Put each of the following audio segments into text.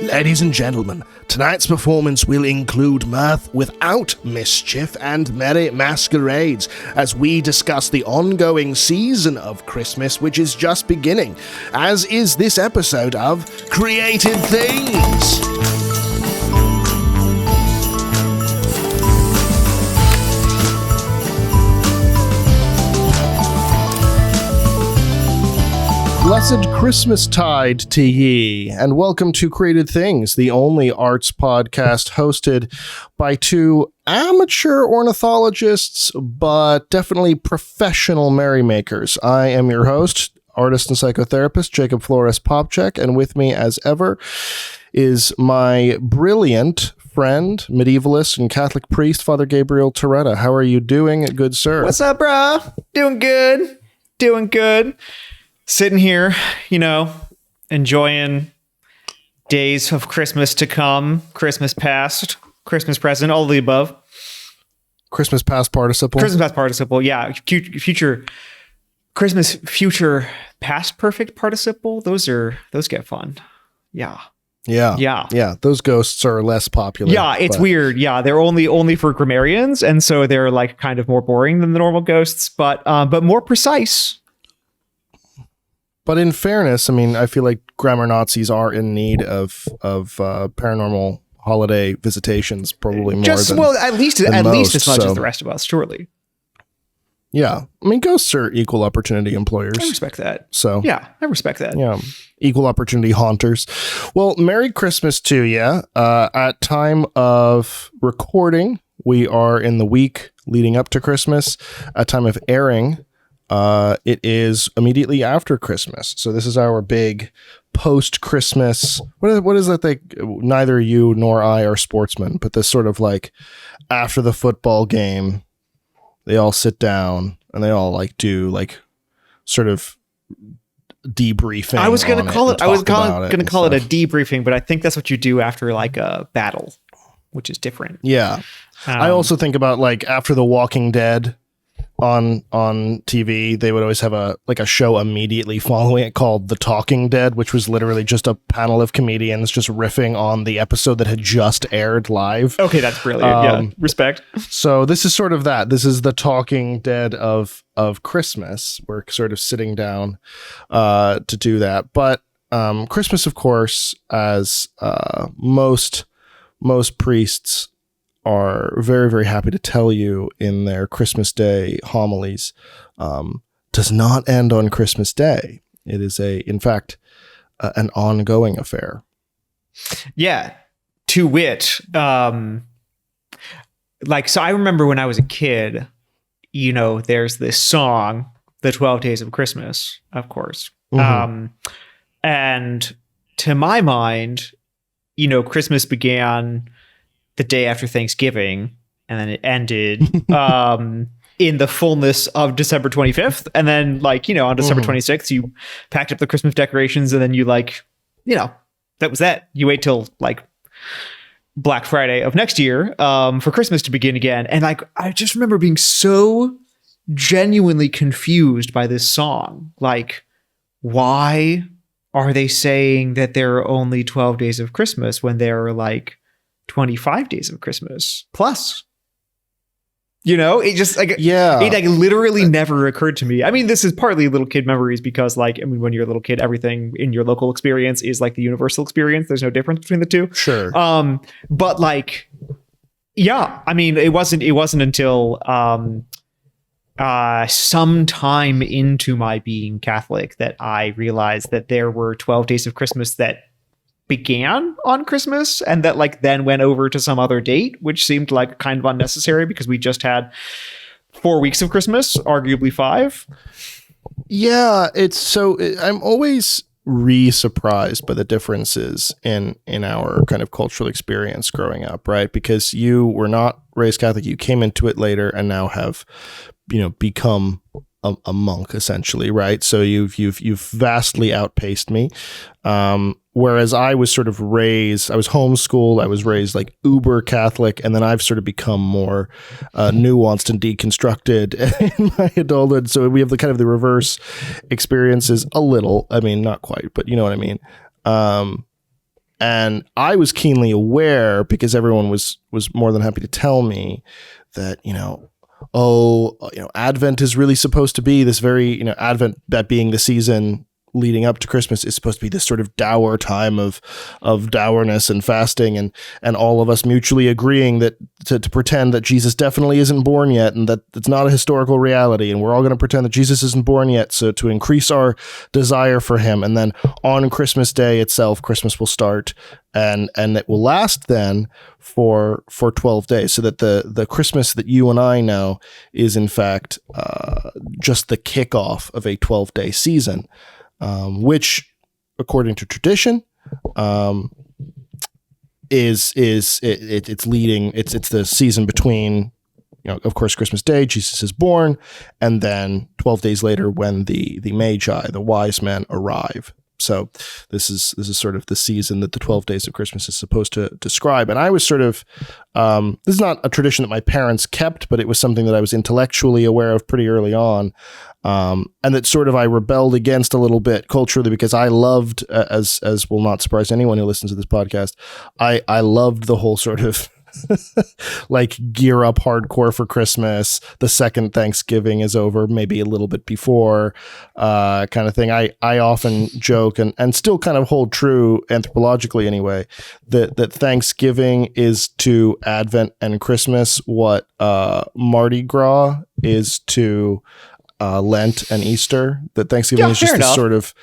Ladies and gentlemen, tonight's performance will include mirth without mischief and merry masquerades as we discuss the ongoing season of Christmas, which is just beginning, as is this episode of Created Things. Blessed Christmastide to ye, and welcome to Created Things, the only arts podcast hosted by two amateur ornithologists, but definitely professional merrymakers. I am your host, artist and psychotherapist, Jacob Flores Popchek, and with me as ever is my brilliant friend, medievalist, and Catholic priest, Father Gabriel Toretta. How are you doing, good sir? What's up, bro? Doing good. Sitting here, enjoying days of Christmas to come, Christmas past, Christmas present, all of the above. Christmas past participle. Yeah. Future Christmas, future past perfect participle. Those get fun. Yeah. Those ghosts are less popular. Yeah, it's weird. Yeah, they're only for grammarians, and so they're like kind of more boring than the normal ghosts, but more precise. But in fairness, I mean, I feel like grammar Nazis are in need of paranormal holiday visitations, probably more at least as much as the rest of us, surely. Yeah, I mean, ghosts are equal opportunity employers. I respect that. So yeah, I respect that. Yeah, equal opportunity haunters. Well, Merry Christmas to you. At time of recording, we are in the week leading up to Christmas. At time of airing, it is immediately after Christmas. So this is our big post-Christmas. What is that thing? Neither you nor I are sportsmen, but this sort of like after the football game, they all sit down and they all do sort of debriefing. I was going to call it a debriefing, but I think that's what you do after like a battle, which is different. Yeah. I also think about like after The Walking Dead on TV, they would always have a show immediately following it called The Talking Dead, which was literally just a panel of comedians just riffing on the episode that had just aired live. Okay, that's brilliant. Yeah, respect. So this is sort of that. This is the Talking Dead of Christmas. We're sort of sitting down to do that. But Christmas, of course, as most priests are very, very happy to tell you in their Christmas Day homilies, does not end on Christmas Day. It is in fact, an ongoing affair. Yeah. To wit, so I remember when I was a kid, there's this song, The 12 Days of Christmas, of course. Mm-hmm. And to my mind, Christmas began the day after Thanksgiving, and then it ended in the fullness of December 25th. And then on December 26th, you packed up the Christmas decorations, and then you that was that. You wait till Black Friday of next year for Christmas to begin again. And I just remember being so genuinely confused by this song. Why are they saying that there are only 12 days of Christmas when there are 25 days of Christmas plus? It just it literally never occurred to me. I mean, this is partly little kid memories because when you're a little kid, everything in your local experience is the universal experience. There's no difference between the two. Sure. But it wasn't until sometime into my being Catholic that I realized that there were 12 days of Christmas that began on Christmas and that then went over to some other date, which seemed kind of unnecessary because we just had 4 weeks of Christmas, arguably 5. Yeah, I'm always surprised by the differences in our kind of cultural experience growing up, right? Because you were not raised Catholic, you came into it later and now have become a monk essentially, right? So you've vastly outpaced me. Whereas I was sort of raised, I was homeschooled, I was raised uber Catholic, and then I've sort of become more nuanced and deconstructed in my adulthood. So we have the kind of the reverse experiences a little. I mean, not quite, but you know what I mean. And I was keenly aware, because everyone was more than happy to tell me that, Advent is really supposed to be this very, Advent, that being the season leading up to Christmas, is supposed to be this sort of dour time of dourness and fasting, and all of us mutually agreeing that to pretend that Jesus definitely isn't born yet, and that it's not a historical reality, and we're all going to pretend that Jesus isn't born yet, so to increase our desire for him. And then on Christmas Day itself, Christmas will start, and it will last then for 12 days, so that the Christmas that you and I know is in fact just the kickoff of a 12-day season. Which, according to tradition, it's leading. It's the season between, of course, Christmas Day, Jesus is born, and then 12 days later when the Magi, the wise men, arrive. So this is sort of the season that the 12 days of Christmas is supposed to describe. And I was sort of, this is not a tradition that my parents kept, but it was something that I was intellectually aware of pretty early on. And that sort of I rebelled against a little bit culturally, because I loved, as will not surprise anyone who listens to this podcast, I loved the whole sort of like gear up hardcore for Christmas. The second Thanksgiving is over, maybe a little bit before, kind of thing. I often joke and still kind of hold true anthropologically anyway, that Thanksgiving is to Advent and Christmas what Mardi Gras is to Lent and Easter. That Thanksgiving is just this sort of,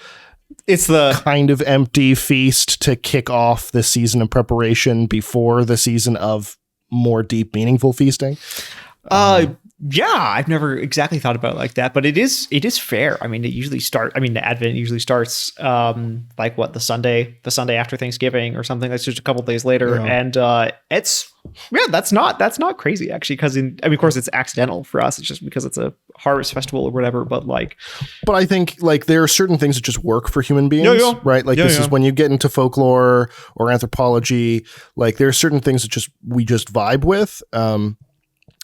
it's the kind of empty feast to kick off the season of preparation before the season of more deep, meaningful feasting. Yeah, I've never exactly thought about it like that, but it is fair. I mean, the Advent usually starts like what, the Sunday after Thanksgiving or something. That's just a couple days later. Yeah. And that's not crazy actually, because of course it's accidental for us. It's just because it's a harvest festival or whatever, but I think like there are certain things that just work for human beings, right? Like this is when you get into folklore or anthropology, like there are certain things that we just vibe with.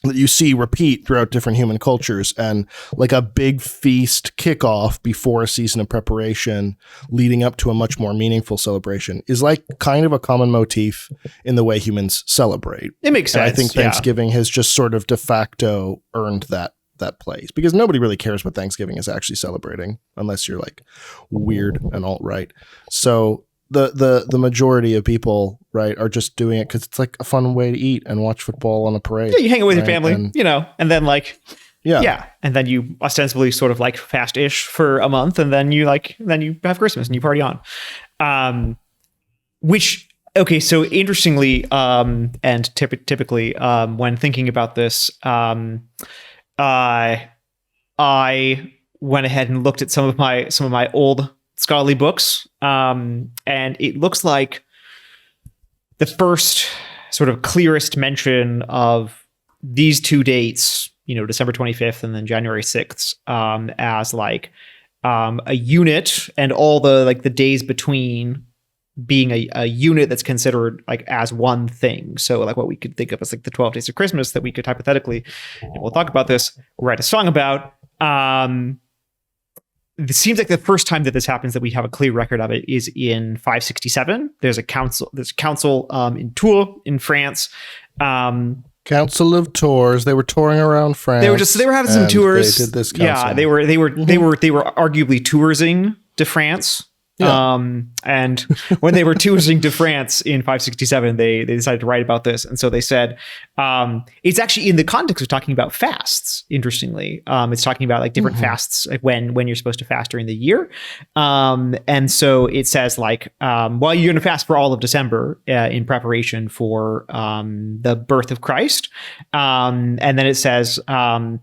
That you see repeat throughout different human cultures, and like a big feast kickoff before a season of preparation leading up to a much more meaningful celebration is like kind of a common motif in the way humans celebrate. It makes sense. And I think Thanksgiving has just sort of de facto earned that place, because nobody really cares what Thanksgiving is actually celebrating unless you're like weird and alt-right. So the majority of people, right, are just doing it because it's like a fun way to eat and watch football on a parade. Yeah, you hang out with your family, and then yeah, and then you ostensibly sort of like fast-ish for a month, and then you have Christmas and you party on. So interestingly, and typically, when thinking about this, I went ahead and looked at some of my old scholarly books, and it looks like the first sort of clearest mention of these two dates, December 25th and then January 6th, as like a unit, and all the the days between being a unit that's considered like as one thing. So like what we could think of as like the 12 days of Christmas that we could hypothetically, and we'll talk about this, write a song about. It seems like the first time that this happens that we have a clear record of it is in 567. There's a council in Tours in France. Council of Tours. They were touring around France. They were having some tours. They did this council. Yeah, they were arguably tourising to France. Yeah. And when they were touring to France in 567, they decided to write about this. And so they said, it's actually in the context of talking about fasts. Interestingly, it's talking about like different fasts, like when you're supposed to fast during the year. And so it says like, you're going to fast for all of December in preparation for the birth of Christ. And then it says, and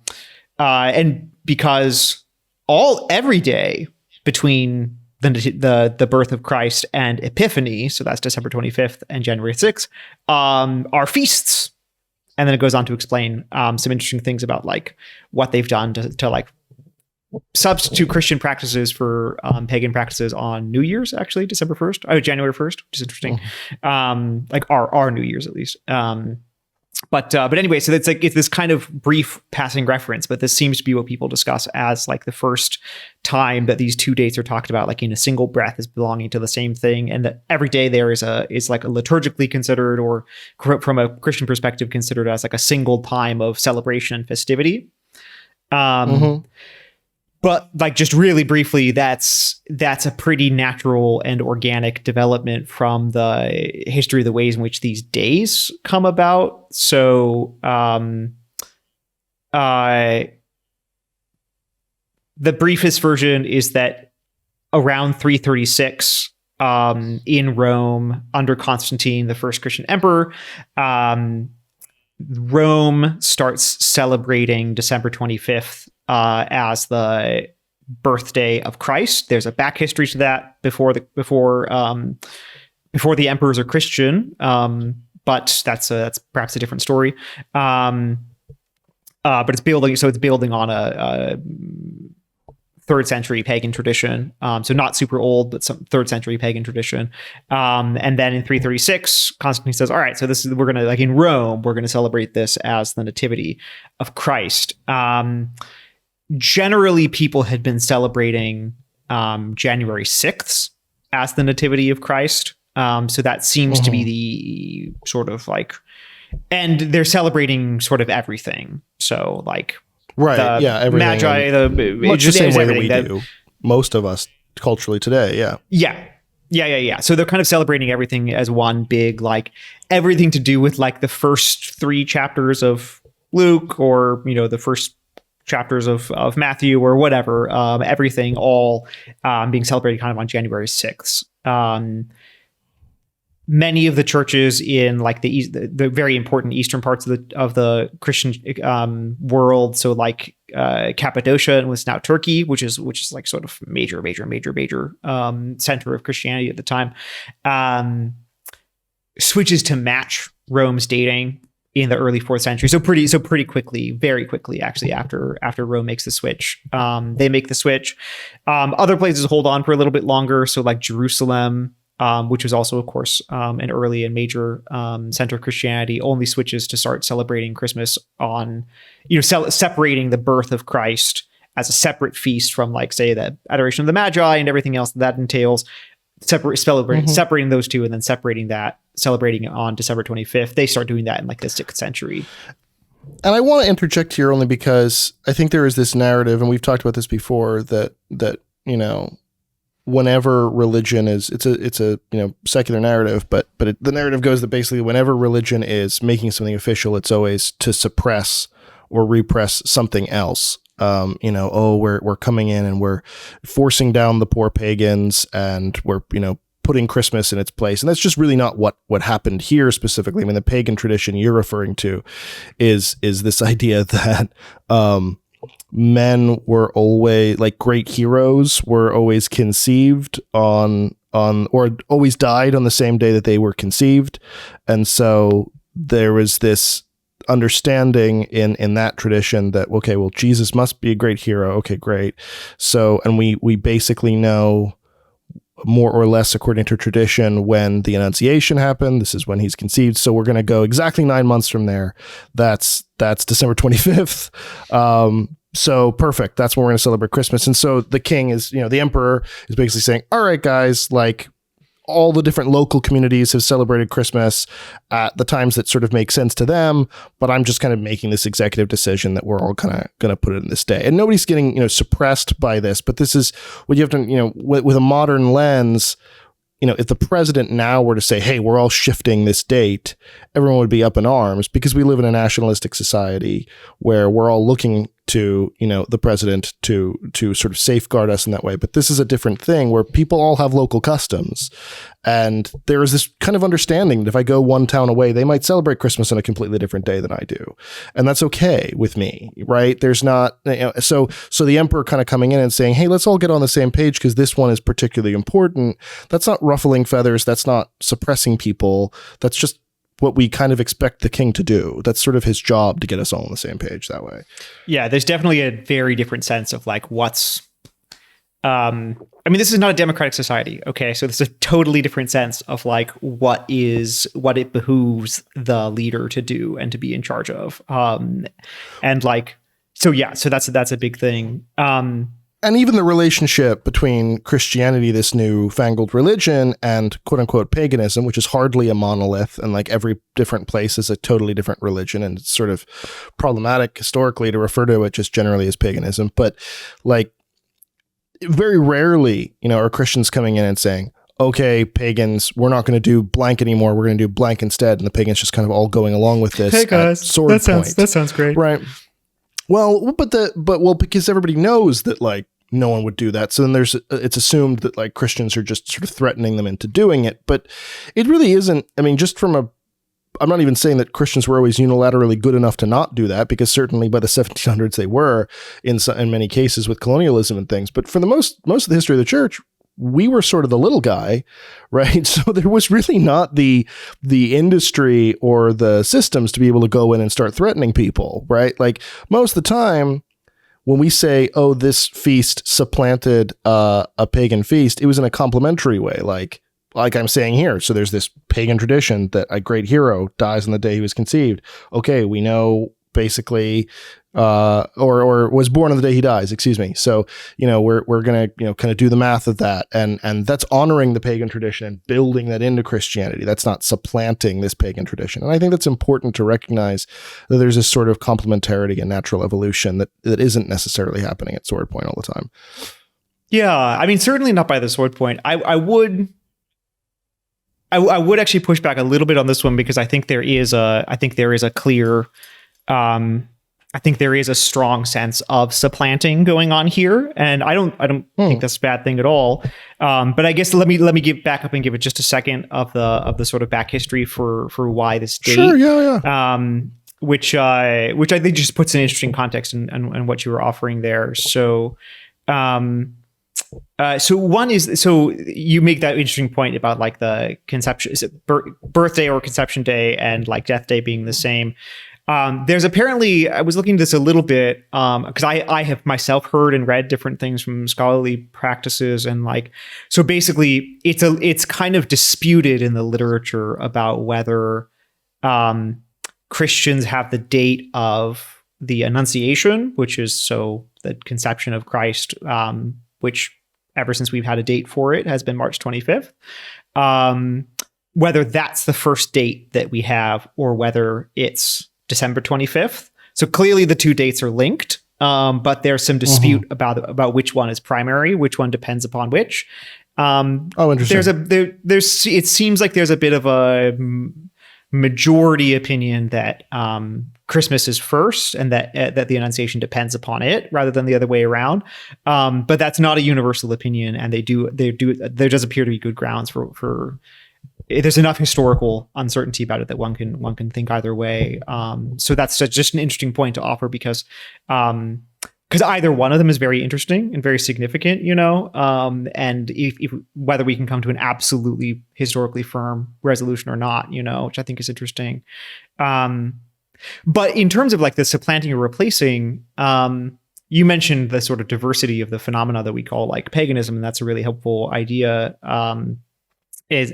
because every day between the birth of Christ and Epiphany, so that's December 25th and January 6th, are feasts. And then it goes on to explain some interesting things about like what they've done to like substitute Christian practices for pagan practices on New Year's, actually, January 1st, which is interesting. Like our New Year's at least. But anyway, so it's this kind of brief passing reference, but this seems to be what people discuss as like the first time that these two dates are talked about, like in a single breath, as belonging to the same thing, and that every day there is like a liturgically considered, or from a Christian perspective considered as like a single time of celebration and festivity. But like just really briefly, that's a pretty natural and organic development from the history of the ways in which these days come about. So the briefest version is that around 336 in Rome under Constantine, the first Christian emperor, Rome starts celebrating December 25th as the birthday of Christ. There's a back history to that before the emperors are Christian, but that's perhaps a different story. But it's building on a 3rd century pagan tradition, so not super old, but some 3rd century pagan tradition. And then in 336, Constantine says, "All right, so we're gonna, like in Rome, we're gonna celebrate this as the Nativity of Christ." Generally, people had been celebrating January 6th as the Nativity of Christ. So that seems to be the sort of like, and they're celebrating sort of everything. So like, right, yeah, everything. Magi, much the same way that we do, most of us culturally today, yeah. So they're kind of celebrating everything as one big, like everything to do with like the first 3 chapters of Luke, or the first chapters of Matthew, or whatever. Everything all being celebrated kind of on January 6th. Many of the churches in like the very important eastern parts of the Christian world, so like Cappadocia and what's now Turkey, which is like sort of major center of Christianity at the time, switches to match Rome's dating in the early 4th century. So pretty quickly, very quickly, actually, after Rome makes the switch, they make the switch. Other places hold on for a little bit longer. So like Jerusalem, which was also, of course, an early and major center of Christianity, only switches to start celebrating Christmas on, separating the birth of Christ as a separate feast from, like, say, the Adoration of the Magi and everything else that entails. Separating those two, and then celebrating it on December 25th. They start doing that in like the 6th century. And I want to interject here only because I think there is this narrative, and we've talked about this before, that whenever religion is, it's a secular narrative, but the narrative goes that basically whenever religion is making something official, it's always to suppress or repress something else. We're coming in and we're forcing down the poor pagans, and we're, putting Christmas in its place. And that's just really not what happened here specifically. I mean, the pagan tradition you're referring to is this idea that men were always, like, great heroes were always conceived on or always died on the same day that they were conceived. And so there was this understanding in that tradition that, okay, well, Jesus must be a great hero. Okay, great. So, and we basically know more or less according to tradition when the Annunciation happened. This is when he's conceived. So we're going to go exactly 9 months from there. That's December 25th. So perfect. That's when we're going to celebrate Christmas. And so the king is, the emperor is basically saying, all right, guys, like, all the different local communities have celebrated Christmas at the times that sort of make sense to them, but I'm just kind of making this executive decision that we're all kind of going to put it in this day. And nobody's getting, suppressed by this, but this is what you have to, with a modern lens, if the president now were to say, hey, we're all shifting this date, everyone would be up in arms, because we live in a nationalistic society where we're all looking to, the president to sort of safeguard us in that way. But this is a different thing where people all have local customs. And there is this kind of understanding that if I go one town away, they might celebrate Christmas on a completely different day than I do. And that's okay with me, right? There's not, so the emperor kind of coming in and saying, hey, let's all get on the same page because this one is particularly important. That's not ruffling feathers. That's not suppressing people. That's just what we kind of expect the king to do. That's sort of his job, to get us all on the same page that way. Yeah, there's definitely a very different sense of like what's I mean, this is not a democratic society. Okay. So this is a totally different sense of like what it behooves the leader to do and to be in charge of. And like, so yeah, so that's a big thing. And even the relationship between Christianity, this new fangled religion, and quote unquote paganism, which is hardly a monolith, and like every different place is a totally different religion. And it's sort of problematic historically to refer to it just generally as paganism. But like very rarely, are Christians coming in and saying, okay, pagans, we're not going to do blank anymore. We're going to do blank instead. And the pagans just kind of all going along with this. Hey guys, sword point. That sounds great. Right. Well, because everybody knows that like no one would do that. So then it's assumed that like Christians are just sort of threatening them into doing it. But it really isn't. I mean, I'm not even saying that Christians were always unilaterally good enough to not do that, because certainly by the 1700s they were in many cases with colonialism and things. But for the most of the history of the church, we were sort of the little guy, right? So there was really not the industry or the systems to be able to go in and start threatening people, right? Like most of the time when we say, oh, this feast supplanted a pagan feast, it was in a complimentary way, like I'm saying here. So there's this pagan tradition that a great hero dies on the day he was conceived. Okay, we know basically, or was born on the day he dies, excuse me. So, we're going to, kind of do the math of that. And that's honoring the pagan tradition and building that into Christianity. That's not supplanting this pagan tradition. And I think that's important to recognize that there's this sort of complementarity and natural evolution that isn't necessarily happening at Sword Point all the time. Yeah. I mean, certainly not by the Sword Point. I would actually push back a little bit on this one, because I think there is a clear, I think there is a strong sense of supplanting going on here, and I don't think that's a bad thing at all. But I guess let me give back up and give it just a second of the sort of back history for why this date. Sure, yeah. Which I think just puts an interesting context and what you were offering there. So, so one is, so you make that interesting point about like the conception, is it birthday or conception day and like death day being the same. There's apparently, I was looking at this a little bit, because I have myself heard and read different things from scholarly practices, and like, so basically it's kind of disputed in the literature about whether Christians have the date of the Annunciation, which is so the conception of Christ, which ever since we've had a date for it has been March 25th. Whether that's the first date that we have, or whether it's December 25th. So clearly the two dates are linked, but there's some dispute about which one is primary, which one depends upon which. Interesting. There's it seems like there's a bit of a majority opinion that Christmas is first, and that the Annunciation depends upon it rather than the other way around. But that's not a universal opinion, and there does appear to be good grounds for there's enough historical uncertainty about it that one can think either way. So that's just an interesting point to offer, because either one of them is very interesting and very significant, and if whether we can come to an absolutely historically firm resolution or not, which I think is interesting. But in terms of like the supplanting or replacing, you mentioned the sort of diversity of the phenomena that we call like paganism, and that's a really helpful idea. Is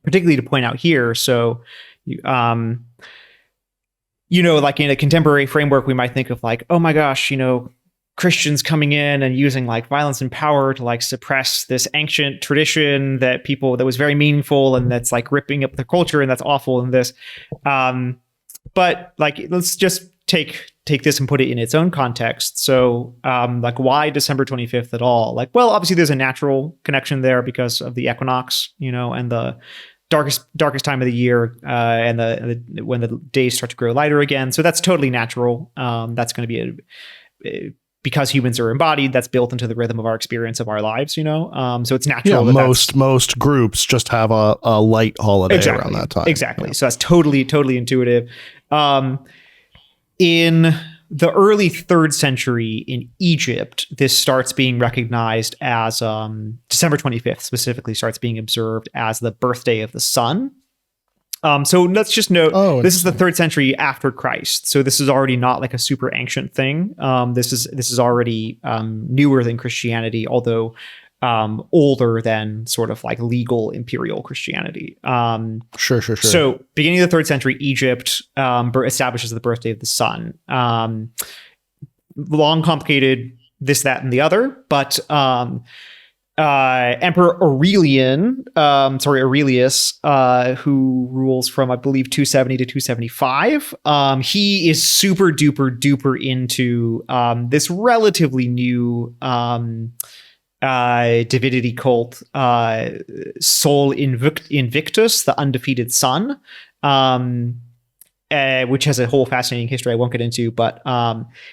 particularly to point out here. So, like in a contemporary framework, we might think of like, oh my gosh, Christians coming in and using like violence and power to like suppress this ancient tradition that was very meaningful, and that's like ripping up their culture, and that's awful and this. But like, let's just take this and put it in its own context. So like, why December 25th at all? Like, well, obviously there's a natural connection there because of the equinox, and the darkest time of the year, and when the days start to grow lighter again. So that's totally natural. That's going to be because humans are embodied, that's built into the rhythm of our experience of our lives, so it's natural. Yeah, most groups just have a light holiday around that time. Exactly. Yeah. So that's totally intuitive. In the early 3rd century in Egypt, this starts being recognized as December 25th specifically starts being observed as the birthday of the sun. So let's just note, Oh, this is the 3rd century after Christ. So this is already not like a super ancient thing. This is already newer than Christianity, although older than sort of like legal imperial Christianity. Sure. So beginning of the 3rd century, Egypt establishes the birthday of the sun. Long, complicated, this, that, and the other, but Emperor Aurelius, who rules from, I believe, 270 to 275. He is super duper into this relatively new divinity cult, Sol Invictus, the undefeated sun, which has a whole fascinating history I won't get into, but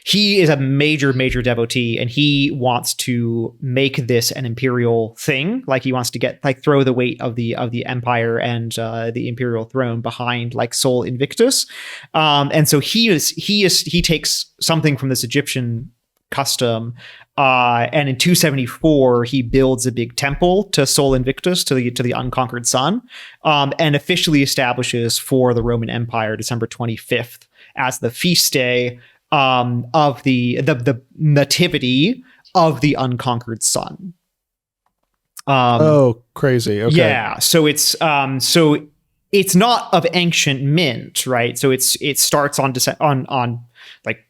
he is a major devotee, and he wants to make this an imperial thing. Like, he wants to get, like, throw the weight of the empire and the imperial throne behind, like, Sol Invictus. And so he takes something from this Egyptian custom, and in 274 he builds a big temple to Sol Invictus, to the unconquered sun, and officially establishes for the Roman Empire December 25th as the feast day of the nativity of the unconquered sun. Oh, crazy. Okay. Yeah, so it's not of ancient mint, right? So it starts on like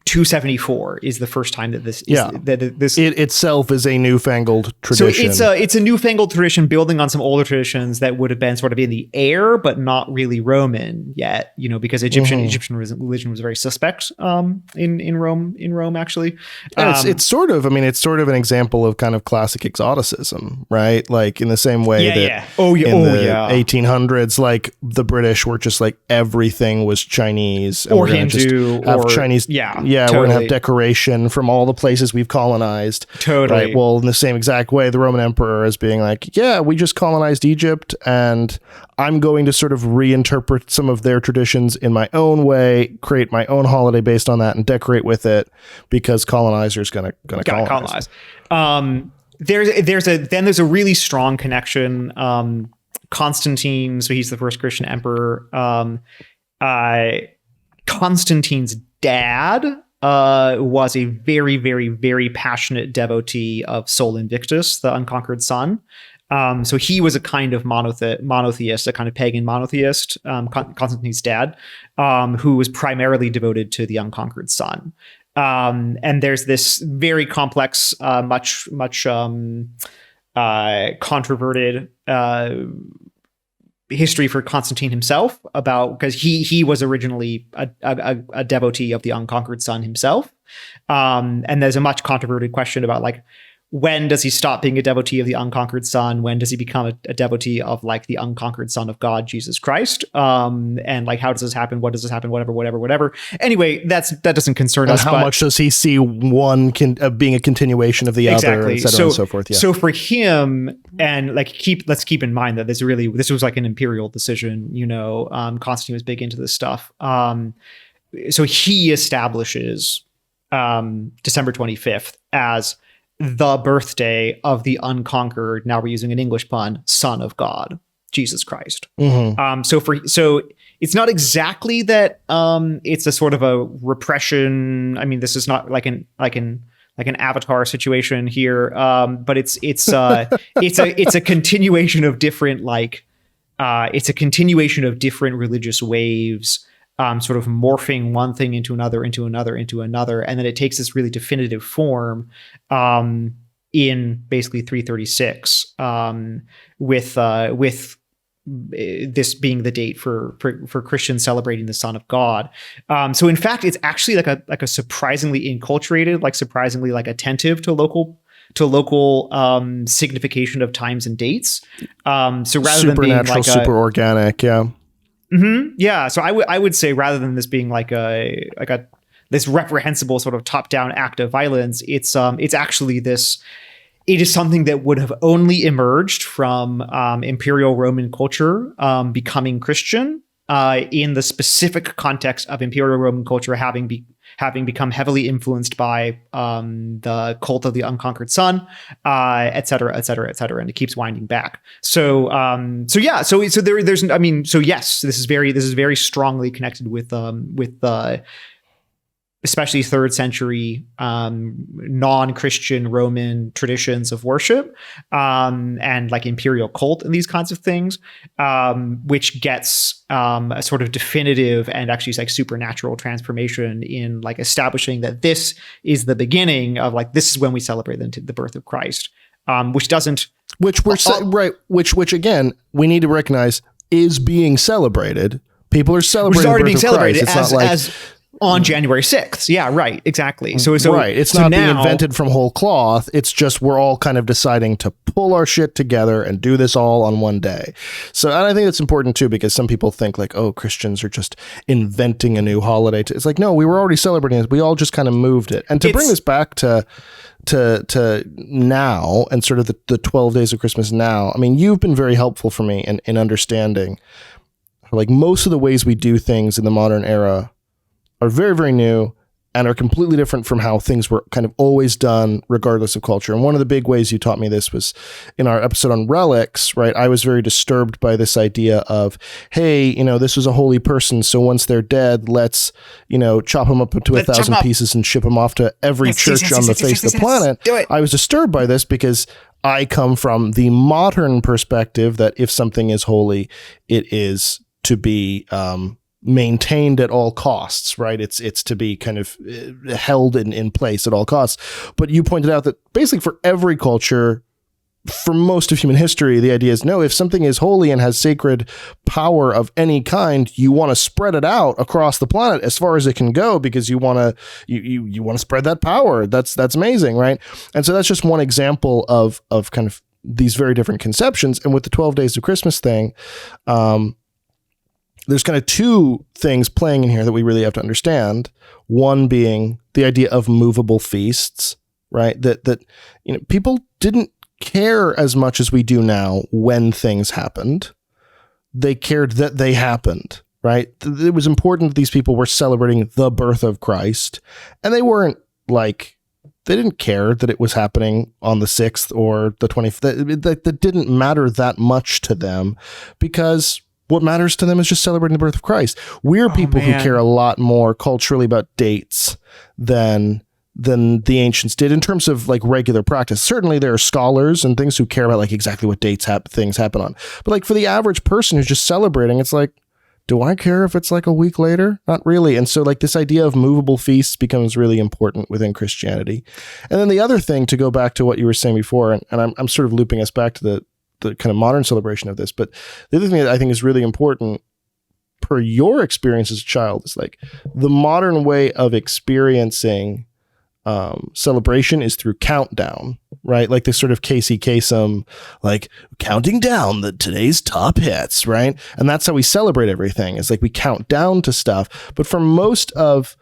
274 is the first time that this is, it itself is a newfangled tradition. So it's a newfangled tradition building on some older traditions that would have been sort of in the air, but not really Roman yet, because Egyptian religion was very suspect in Rome actually. It's sort of an example of kind of classic exoticism, right? Like, in the same way in the 1800s, like, the British were just like, everything was Chinese, and or we're gonna Hindu, just have or Chinese. Yeah, we're gonna have decoration from all the places we've colonized. Totally. Right? Well, in the same exact way, the Roman emperor is being like, yeah, we just colonized Egypt, and I'm going to sort of reinterpret some of their traditions in my own way, create my own holiday based on that, and decorate with it, because colonizers gonna colonize. There's a really strong connection. Constantine, so he's the first Christian emperor. Constantine's dad was a very, very, very passionate devotee of Sol Invictus, the unconquered sun. So he was a kind of monotheist, a kind of pagan monotheist, Constantine's dad, who was primarily devoted to the unconquered sun. And there's this very complex, much controverted history for Constantine himself, because he was originally a devotee of the unconquered sun himself. And there's a much controverted question about, like, when does he stop being a devotee of the unconquered sun? When does he become a devotee of, like, the unconquered son of God, Jesus Christ? And, like, how does this happen? What does this happen? Whatever. Anyway, that doesn't concern us. How much does he see one being a continuation of the other, et cetera, and so forth? Yeah. So for him, and, like, let's keep in mind that this was like an imperial decision. Constantine was big into this stuff. So he establishes December 25th as the birthday of the unconquered, now we're using an English pun, Son of God, Jesus Christ. Mm-hmm. So it's not exactly that it's a sort of a repression. I mean, this is not like an Avatar situation here, but it's a continuation of different religious waves. Sort of morphing one thing into another, and then it takes this really definitive form in basically 336, with this being the date for Christians celebrating the Son of God. So in fact, it's actually like a surprisingly enculturated, like surprisingly like attentive to local signification of times and dates. So rather than being like super organic, yeah. Mm-hmm. Yeah. So I would say, rather than this being like this reprehensible sort of top-down act of violence, it's actually this. It is something that would have only emerged from imperial Roman culture becoming Christian, in the specific context of imperial Roman culture having having become heavily influenced by the cult of the unconquered sun, et cetera, et cetera, et cetera. And it keeps winding back. So yes, this is very strongly connected with the especially 3rd century non-Christian Roman traditions of worship, and like imperial cult and these kinds of things, which gets a sort of definitive and actually like supernatural transformation in like establishing that this is the beginning of like, this is when we celebrate the birth of Christ, which again, we need to recognize is being celebrated. People are celebrating already the birth being of Christ. celebrated It's not like as on January 6th. Yeah, right. Exactly. So right. It's not being invented from whole cloth. It's just we're all kind of deciding to pull our shit together and do this all on one day. So, and I think it's important too, because some people think like, oh, Christians are just inventing a new holiday. It's like, no, we were already celebrating it. We all just kind of moved it. And to bring this back to now and sort of the 12 days of Christmas now, I mean, you've been very helpful for me in understanding like most of the ways we do things in the modern era are very, very new and are completely different from how things were kind of always done regardless of culture. And one of the big ways you taught me this was in our episode on relics, right? I was very disturbed by this idea of, hey, you know, this was a holy person, so once they're dead, let's, you know, chop them up into 1,000 pieces and ship them off to every church on the face of the planet. I was disturbed by this because I come from the modern perspective that if something is holy, it is to be maintained at all costs, right? It's to be kind of held in place at all costs. But you pointed out that basically for every culture, for most of human history, the idea is no, if something is holy and has sacred power of any kind, you want to spread it out across the planet as far as it can go, because you want to you want to spread that power. That's amazing, right? And so that's just one example of kind of these very different conceptions. And with the 12 days of Christmas thing, there's kind of two things playing in here that we really have to understand. One being the idea of movable feasts, right? That you know, people didn't care as much as we do now when things happened. They cared that they happened, right? It was important that these people were celebrating the birth of Christ, and they weren't like, they didn't care that it was happening on the 6th or the 25th. That didn't matter that much to them, because what matters to them is just celebrating the birth of Christ. We're people who care a lot more culturally about dates than the ancients did in terms of like regular practice. Certainly there are scholars and things who care about like exactly what dates things happen on. But like for the average person who's just celebrating, it's like, do I care if it's like a week later? Not really. And so like this idea of movable feasts becomes really important within Christianity. And then the other thing, to go back to what you were saying before, and I'm sort of looping us back to the kind of modern celebration of this, but the other thing that I think is really important per your experience as a child is like the modern way of experiencing celebration is through countdown, right? Like this sort of Casey Kasem, like counting down today's top hits, right? And that's how we celebrate everything. It's like we count down to stuff. But for most of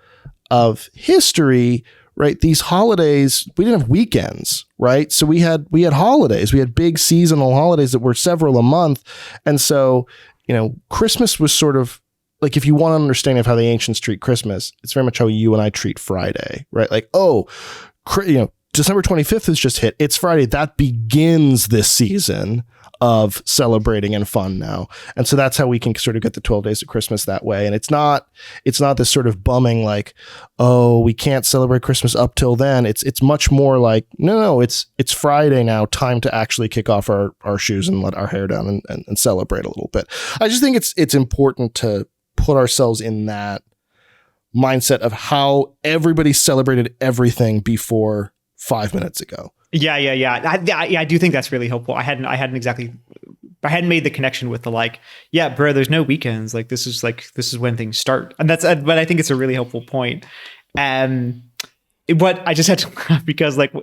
history, right, these holidays, we didn't have weekends, right? So we had holidays. We had big seasonal holidays that were several a month. And so, you know, Christmas was sort of like, if you want to understand of how the ancients treat Christmas, it's very much how you and I treat Friday, right? Like, oh, you know, December 25th has just hit. It's Friday. That begins this season of celebrating and fun now. And so that's how we can sort of get the 12 days of Christmas that way. And it's not this sort of bumming like, oh, we can't celebrate Christmas up till then. It's much more like, no, it's Friday now, time to actually kick off our shoes and let our hair down and celebrate a little bit. I just think it's important to put ourselves in that mindset of how everybody celebrated everything before 5 minutes ago. Yeah. I do think that's really helpful. I hadn't made the connection with the like, yeah, bro, there's no weekends. Like this is when things start. And but I think it's a really helpful point. And what I just had to laugh because like,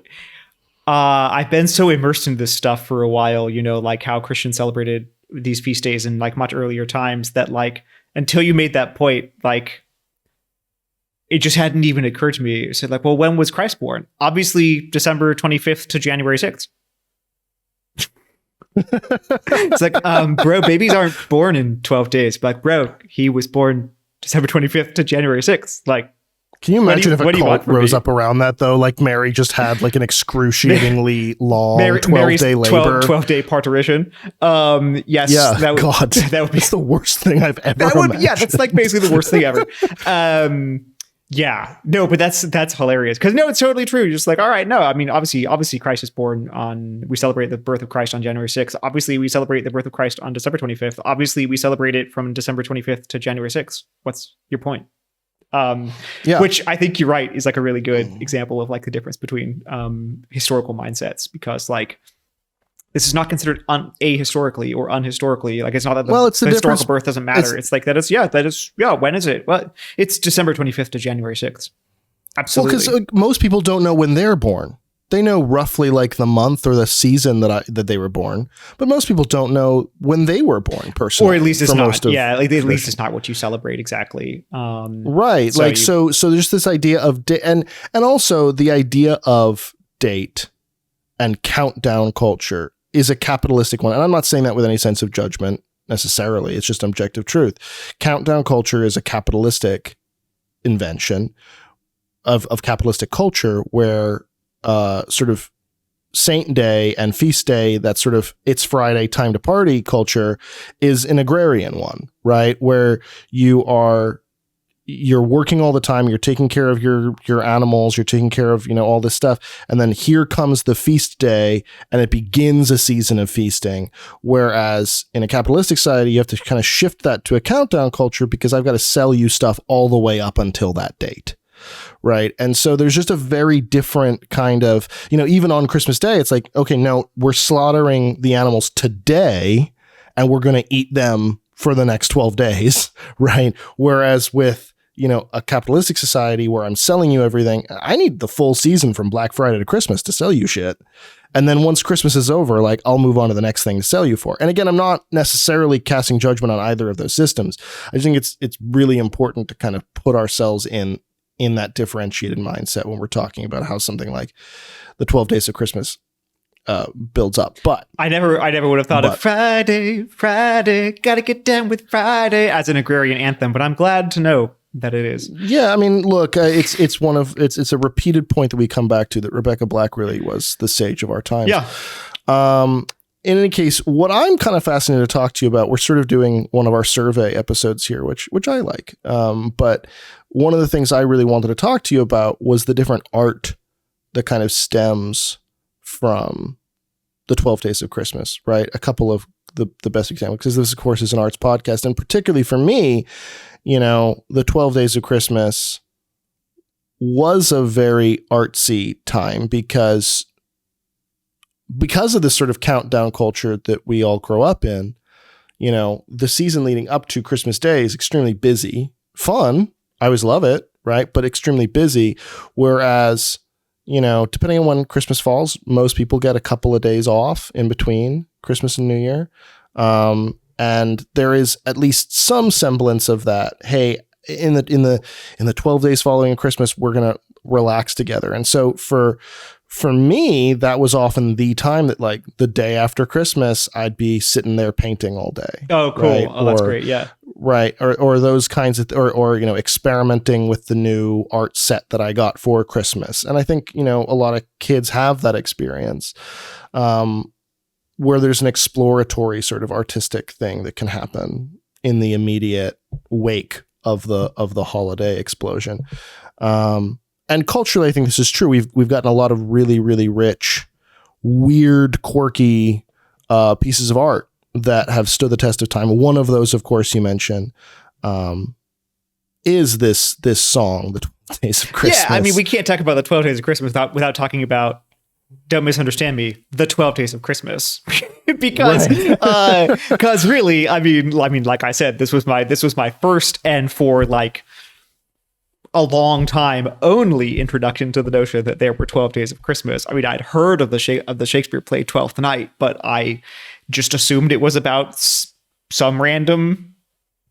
I've been so immersed in this stuff for a while, you know, like how Christians celebrated these feast days in like much earlier times that like, until you made that point, like, it just hadn't even occurred to me. It said like, well, when was Christ born? Obviously December 25th to January 6th. It's like, bro, babies aren't born in 12 days. But like, bro, he was born December 25th to January 6th. Like, Can you imagine if a what do you want cult from rose me? up around that though? Like Mary just had like an excruciatingly long Mary's 12-day labor. 12-day parturition. Yes, Yeah, that would, God, that would be that's the worst thing I've ever that would, imagined. yeah, that's like basically the worst thing ever. Yeah, no, but that's hilarious because no, it's totally true. Just like, all right, no, I mean, obviously, Christ is born on. We celebrate the birth of Christ on January 6th. Obviously, we celebrate the birth of Christ on December 25th. Obviously, we celebrate it from December 25th to January 6th. What's your point? Yeah. Which I think you're right is like a really good example of like the difference between historical mindsets because like. This is not considered ahistorically or unhistorically. Like it's not that the it's the historical birth doesn't matter. It's- It's like that is when is it? Well, it's December 25th to January 6th. Absolutely. Well, because most people don't know when they're born. They know roughly like the month or the season that they were born, but most people don't know when they were born personally. or at least it's for not. most of Yeah, like, at tradition. least it's not what you celebrate exactly. Right. So like so there's this idea of and also the idea of date and countdown culture is a capitalistic one. And I'm not saying that with any sense of judgment necessarily. It's just objective truth. Countdown culture is a capitalistic invention of capitalistic culture where sort of Saint Day and Feast Day, that sort of it's Friday time to party culture is an agrarian one, right? Where you're working all the time, you're taking care of your animals, you're taking care of, all this stuff. And then here comes the feast day and it begins a season of feasting. Whereas in a capitalistic society, you have to kind of shift that to a countdown culture because I've got to sell you stuff all the way up until that date. Right. And so there's just a very different kind of, even on Christmas Day, it's like, okay, no, we're slaughtering the animals today and we're going to eat them for the next 12 days. Right. Whereas with, a capitalistic society where I'm selling you everything, I need the full season from Black Friday to Christmas to sell you shit. And then once Christmas is over, like I'll move on to the next thing to sell you for. And again, I'm not necessarily casting judgment on either of those systems. I think it's really important to kind of put ourselves in that differentiated mindset when we're talking about how something like the 12 days of Christmas builds up. But I never would have thought of Friday, gotta get down with Friday as an agrarian anthem, but I'm glad to know that it is. Yeah, I mean, look, it's a repeated point that we come back to that Rebecca Black really was the sage of our time. Yeah. In any case, what I'm kind of fascinated to talk to you about, we're sort of doing one of our survey episodes here, which I like. But one of the things I really wanted to talk to you about was the different art that kind of stems from the 12 Days of Christmas, right? A couple of the best examples, because this, of course, is an arts podcast. And particularly for me, the 12 Days of Christmas was a very artsy time because of this sort of countdown culture that we all grow up in. The season leading up to Christmas Day is extremely busy, fun. I always love it, right? But extremely busy. Whereas, depending on when Christmas falls, most people get a couple of days off in between Christmas and New Year. And there is at least some semblance of that. Hey, in the 12 days following Christmas, we're going to relax together. And so for me, that was often the time that, like, the day after Christmas, I'd be sitting there painting all day. Oh, cool. Right? Oh, that's great. Yeah. Right. Or those kinds of, or experimenting with the new art set that I got for Christmas. And I think, a lot of kids have that experience, where there's an exploratory sort of artistic thing that can happen in the immediate wake of the holiday explosion. And culturally, I think this is true. We've gotten a lot of really, really rich, weird, quirky pieces of art that have stood the test of time. One of those, of course, you mentioned, is this song, "The 12 Days of Christmas." Yeah, I mean, we can't talk about the 12 Days of Christmas without talking about, don't misunderstand me, the 12 Days of Christmas. because really, I mean, like I said, this was my first and for like a long time only introduction to the notion that there were 12 days of Christmas. I mean, I'd heard of the Shakespeare play Twelfth Night, but I just assumed it was about some random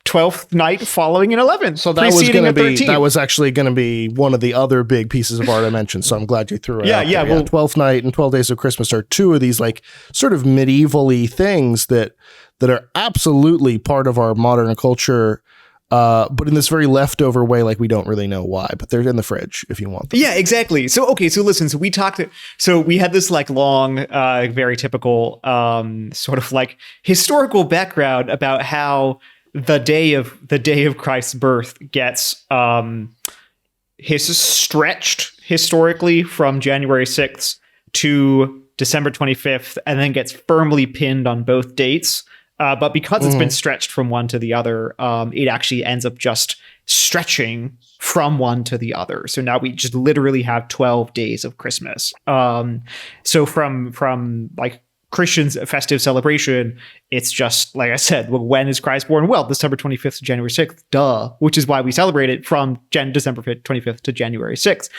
12th night following an 11th. So that was actually going to be one of the other big pieces of art I mentioned. So I'm glad you threw it out there. Well, 12th Night and 12 Days of Christmas are two of these like sort of medieval-y things that are absolutely part of our modern culture. but in this very leftover way, like we don't really know why, but they're in the fridge if you want them. Yeah, exactly. So, okay. So listen, so we had this like long, very typical, sort of like historical background about how the day of Christ's birth gets, stretched historically from January 6th to December 25th, and then gets firmly pinned on both dates. But because it's been stretched from one to the other, it actually ends up just stretching from one to the other. So now we just literally have 12 days of Christmas. So from like Christians' festive celebration, it's just, like I said, well, when is Christ born? Well, December 25th to January 6th, duh, which is why we celebrate it from December 25th to January 6th.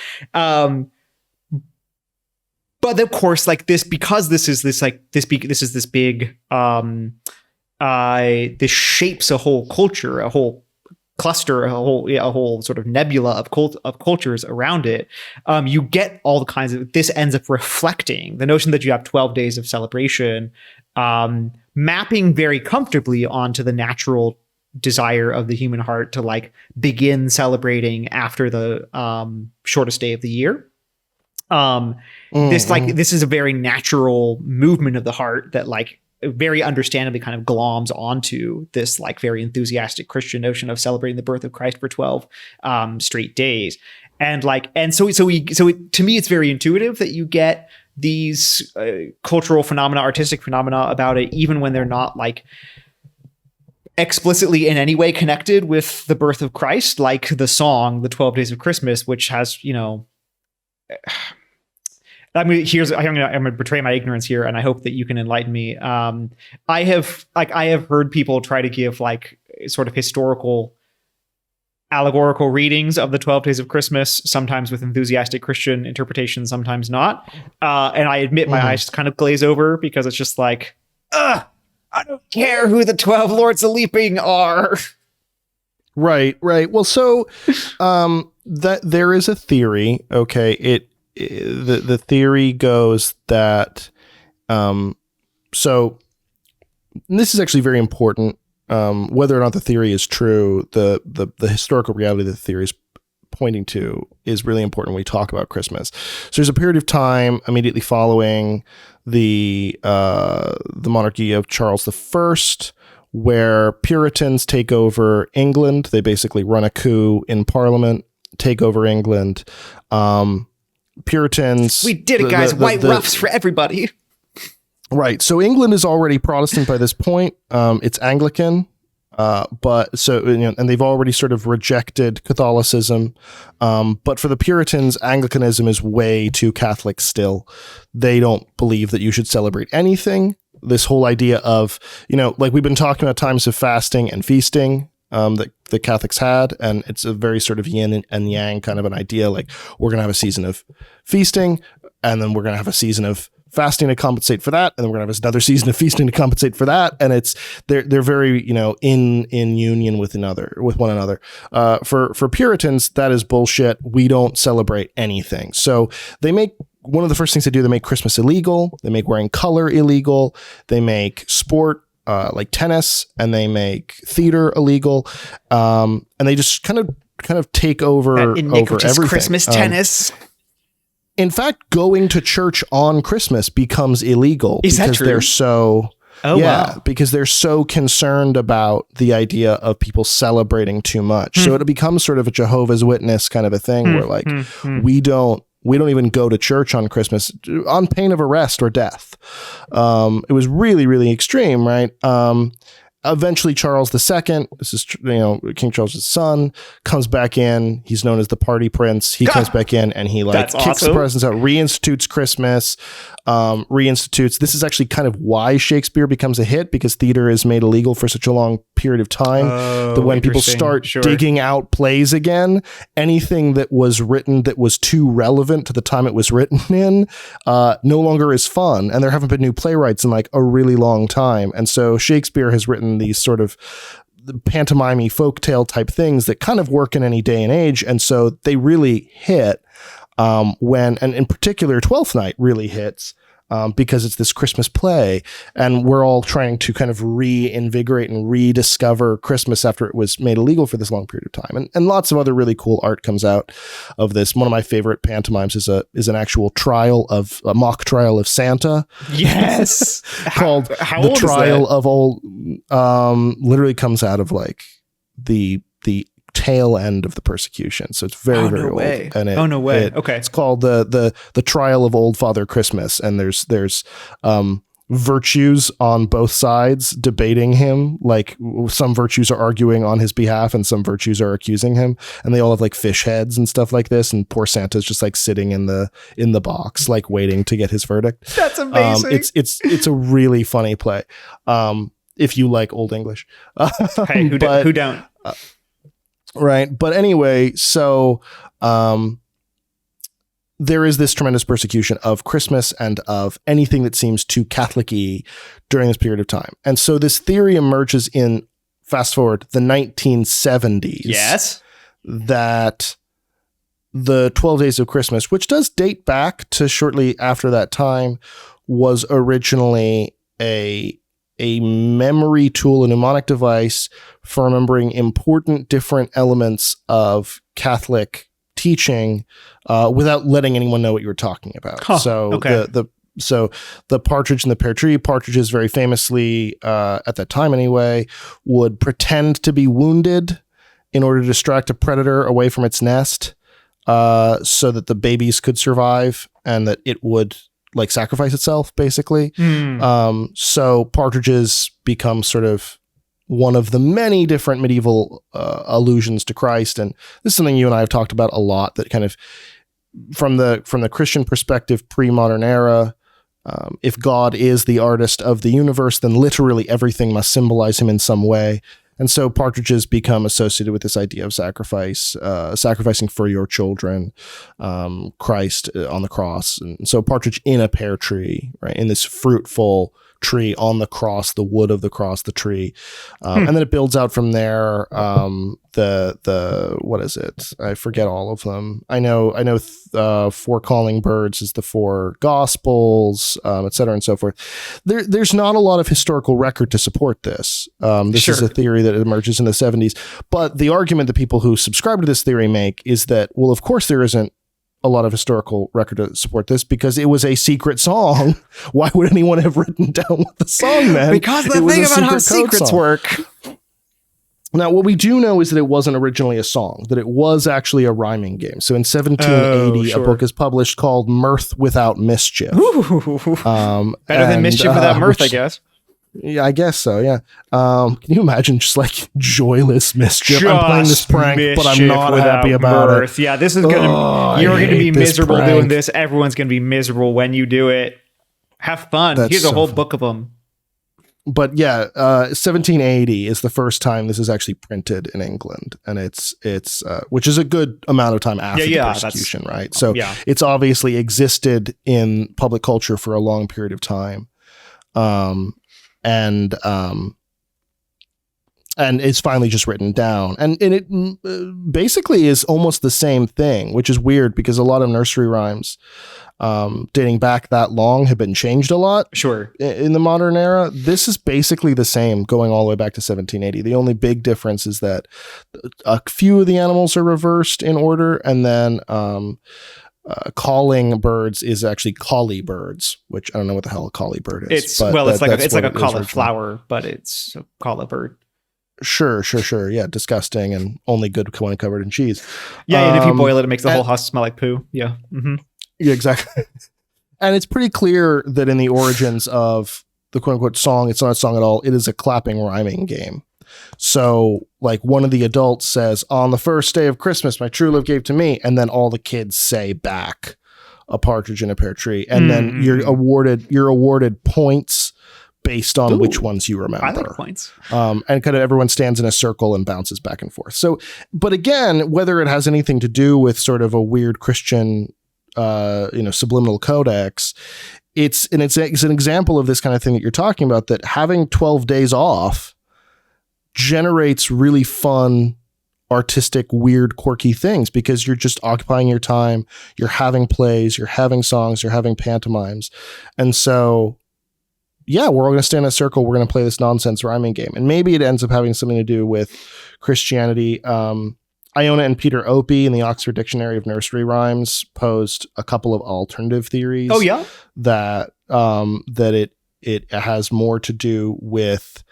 But of course, like this, because this is this big, this shapes a whole culture, a whole cluster, a whole sort of nebula of cultures around it. You get all the kinds of, this ends up reflecting the notion that you have 12 days of celebration, mapping very comfortably onto the natural desire of the human heart to like begin celebrating after the shortest day of the year. This is a very natural movement of the heart that like very understandably kind of gloms onto this like very enthusiastic Christian notion of celebrating the birth of Christ for 12 straight days. And so to me, it's very intuitive that you get these cultural phenomena, artistic phenomena about it, even when they're not like explicitly in any way connected with the birth of Christ, like the song, The 12 Days of Christmas, which has, I mean, I'm going to betray my ignorance here, and I hope that you can enlighten me. I have heard people try to give like sort of historical, allegorical readings of the 12 Days of Christmas, sometimes with enthusiastic Christian interpretation, sometimes not. And I admit my eyes kind of glaze over because it's just like, I don't care who the 12 Lords of Leaping are. Right. Well, so that there is a theory. Okay, the theory goes that so this is actually very important. Whether or not the theory is true, the historical reality that the theory is pointing to is really important when we talk about Christmas. So there's a period of time immediately following the monarchy of Charles I, where Puritans take over England. They basically run a coup in Parliament, take over England. Puritans. We did it, guys. White ruffs for everybody. Right. So England is already Protestant by this point. It's Anglican. But so, and they've already sort of rejected Catholicism. But for the Puritans, Anglicanism is way too Catholic still. They don't believe that you should celebrate anything. This whole idea of, like we've been talking about times of fasting and feasting, that the Catholics had, and it's a very sort of yin and yang kind of an idea. Like we're going to have a season of feasting, and then we're going to have a season of fasting to compensate for that, and then we're going to have another season of feasting to compensate for that. And it's they're very in union with one another. For Puritans, that is bullshit. We don't celebrate anything. So they make one of the first things they do. They make Christmas illegal. They make wearing color illegal. They make sport like tennis, and they make theater illegal, and they just kind of take over everything. Christmas tennis. In fact, going to church on Christmas becomes illegal because they're so. Wow. Because they're so concerned about the idea of people celebrating too much. So it becomes sort of a Jehovah's Witness kind of a thing where like we don't even go to church on Christmas on pain of arrest or death. It was really, really extreme, right? Eventually, Charles II, this is King Charles' son, comes back in. He's known as the Party Prince. He comes back in and he kicks the presents out, reinstitutes Christmas, reinstitutes. This is actually kind of why Shakespeare becomes a hit, because theater is made illegal for such a long period of time. That when people start digging out plays again, anything that was written that was too relevant to the time it was written in no longer is fun. And there haven't been new playwrights in like a really long time. And so Shakespeare has written these sort of pantomime-y folktale type things that kind of work in any day and age. And so they really hit when, and in particular, Twelfth Night really hits because it's this Christmas play, and we're all trying to kind of reinvigorate and rediscover Christmas after it was made illegal for this long period of time. And lots of other really cool art comes out of this. One of my favorite pantomimes is an actual a mock trial of Santa. Yes. Called how The old Trial is that? of Old, literally comes out of like the tail end of the persecution. So it's very, very old. Way. And no way. Okay. It's called the Trial of Old Father Christmas. And there's virtues on both sides debating him. Like some virtues are arguing on his behalf and some virtues are accusing him. And they all have like fish heads and stuff like this. And poor Santa's just like sitting in the box, like waiting to get his verdict. That's amazing. It's a really funny play. If you like Old English. Hey, who don't? Right. But anyway, so there is this tremendous persecution of Christmas and of anything that seems too Catholic-y during this period of time. And so this theory emerges in, fast forward, the 1970s. Yes. That the 12 Days of Christmas, which does date back to shortly after that time, was originally a memory tool, a mnemonic device for remembering important different elements of Catholic teaching without letting anyone know what you were talking about. Huh, so okay. the partridge in the pear tree, partridges very famously at that time anyway, would pretend to be wounded in order to distract a predator away from its nest so that the babies could survive and that it would like sacrifice itself basically. So partridges become sort of one of the many different medieval allusions to Christ. And this is something you and I have talked about a lot, that kind of from the Christian perspective, pre-modern era, if God is the artist of the universe, then literally everything must symbolize him in some way. And so partridges become associated with this idea of sacrifice, sacrificing for your children, Christ on the cross. And so partridge in a pear tree, right, in this fruitful tree on the cross, the wood of the cross, the tree. And then it builds out from there. The what is it? I forget all of them. I know four calling birds is the four gospels, et cetera and so forth. There's not a lot of historical record to support this. This is a theory that emerges in the 70s. But the argument that people who subscribe to this theory make is that, well, of course there isn't a lot of historical record to support this because it was a secret song. Why would anyone have written down what the song meant? Because the thing about how secrets work. Now, what we do know is that it wasn't originally a song, that it was actually a rhyming game. So in 1780, a book is published called Mirth Without Mischief. Better than Mischief Without Mirth, I guess. Yeah, I guess so, yeah. Can you imagine just like joyless mischief? I'm playing this prank, but I'm not happy about it. Yeah, this is you're going to be miserable doing this. Everyone's going to be miserable when you do it. Have fun. Here's a whole book of them. But yeah, 1780 is the first time this is actually printed in England, and it's which is a good amount of time after the persecution, right? So it's obviously existed in public culture for a long period of time, and it's finally just written down, and it basically is almost the same thing, which is weird because a lot of nursery rhymes dating back that long have been changed a lot. Sure. In the modern era, this is basically the same going all the way back to 1780. The only big difference is that a few of the animals are reversed in order, and then calling birds is actually collie birds, which I don't know what the hell a collie bird is. It's like a cauliflower, but it's a collie bird. Sure. Yeah, disgusting and only good when covered in cheese. Yeah, and if you boil it, it makes the whole house smell like poo. Yeah. Mm-hmm. Yeah, exactly. And it's pretty clear that in the origins of the quote unquote song, it's not a song at all. It is a clapping rhyming game. So like one of the adults says, "On the first day of Christmas, my true love gave to me." And then all the kids say back, "A partridge in a pear tree." And then you're awarded points based on which ones you remember. I like points. And kind of everyone stands in a circle and bounces back and forth. So, but again, whether it has anything to do with sort of a weird Christian subliminal codex, it's an example of this kind of thing that you're talking about, that having 12 days off generates really fun artistic, weird, quirky things because you're just occupying your time. You're having plays, you're having songs, you're having pantomimes. And so, yeah, we're all going to stand in a circle. We're going to play this nonsense rhyming game. And maybe it ends up having something to do with Christianity. Iona and Peter Opie in the Oxford Dictionary of Nursery Rhymes posed a couple of alternative theories. Oh, yeah? That it has more to do with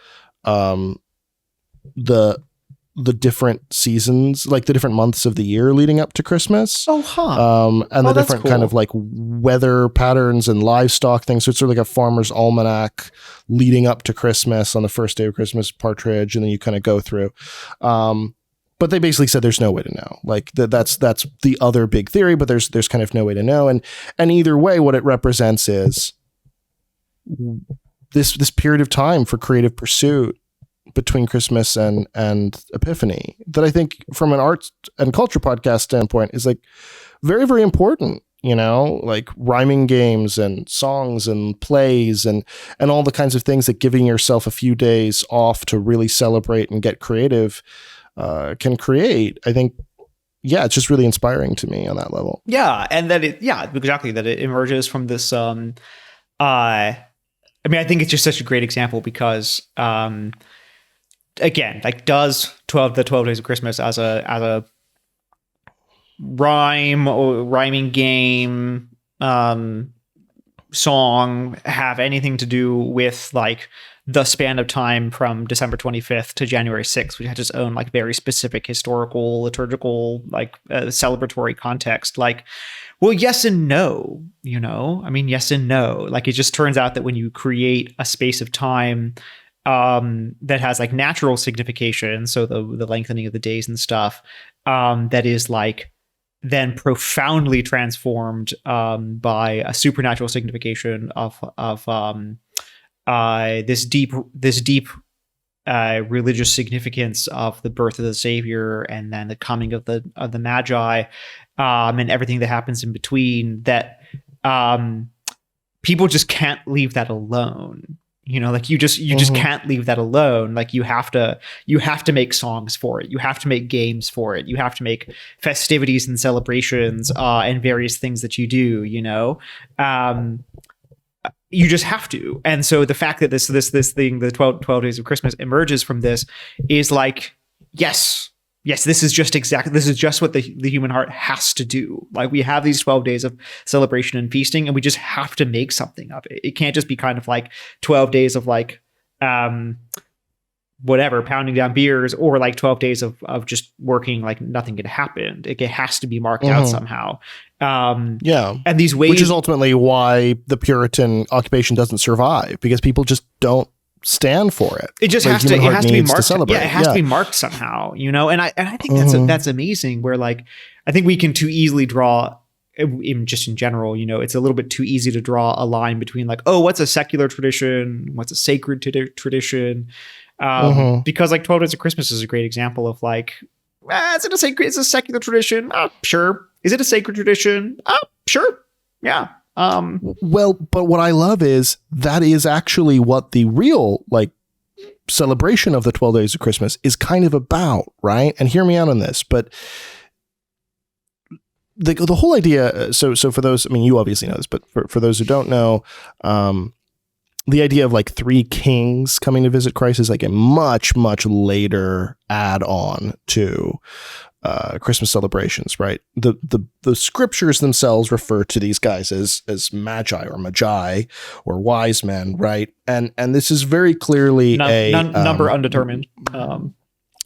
the different seasons, like the different months of the year leading up to Christmas. Oh, huh. And the that's different cool. kind of like weather patterns and livestock things. So it's sort of like a farmer's almanac leading up to Christmas on the first day of Christmas, partridge, and then you kind of go through. But they basically said there's no way to know. Like that's the other big theory, but there's kind of no way to know. And either way, what it represents is this period of time for creative pursuit between Christmas and Epiphany that I think from an arts and culture podcast standpoint is like very, very important, you know, like rhyming games and songs and plays and all the kinds of things that giving yourself a few days off to really celebrate and get creative can create. I think, yeah, it's just really inspiring to me on that level. Yeah. And that exactly. That it emerges from this, I mean, I think it's just such a great example because, again, like does the 12 Days of Christmas as a rhyming game, song have anything to do with like the span of time from December 25th to January 6th, which has its own like very specific historical, liturgical, like celebratory context? Like, well, yes and no, you know, I mean, yes and no. Like it just turns out that when you create a space of time that has like natural signification, so the lengthening of the days and stuff, that is like then profoundly transformed by a supernatural signification of this deep religious significance of the birth of the Savior and then the coming of the Magi, and everything that happens in between, that people just can't leave that alone. You know, like you just can't leave that alone. Like you have to make songs for it. You have to make games for it. You have to make festivities and celebrations and various things that you do, you know. You just have to. And so the fact that this thing, the 12 Days of Christmas, emerges from this is like, yes, this is just what the human heart has to do. Like we have these 12 days of celebration and feasting, and we just have to make something of it. It can't just be kind of like 12 days of like, whatever, pounding down beers, or like 12 days of just working like nothing had happened. It has to be marked out somehow. Yeah. And these ways, which is ultimately why the Puritan occupation doesn't survive, because people just don't stand for it. It just has to be marked. Yeah, it has to be marked somehow, you know. And I think that's amazing. Where like I think we can too easily draw, in general, you know, it's a little bit too easy to draw a line between like, oh, what's a secular tradition, what's a sacred tradition, because like 12 Days of Christmas is a great example of like, is it it's a secular tradition? Sure. Is it a sacred tradition? Sure. Yeah. Well, but what I love is that is actually what the real like celebration of the 12 Days of Christmas is kind of about, right? And hear me out on this, but the whole idea. So for those, I mean, you obviously know this, but for those who don't know, the idea of like three kings coming to visit Christ is like a much, much later add-on to Christmas celebrations, right? The scriptures themselves refer to these guys as magi or wise men, right? And this is very clearly number undetermined.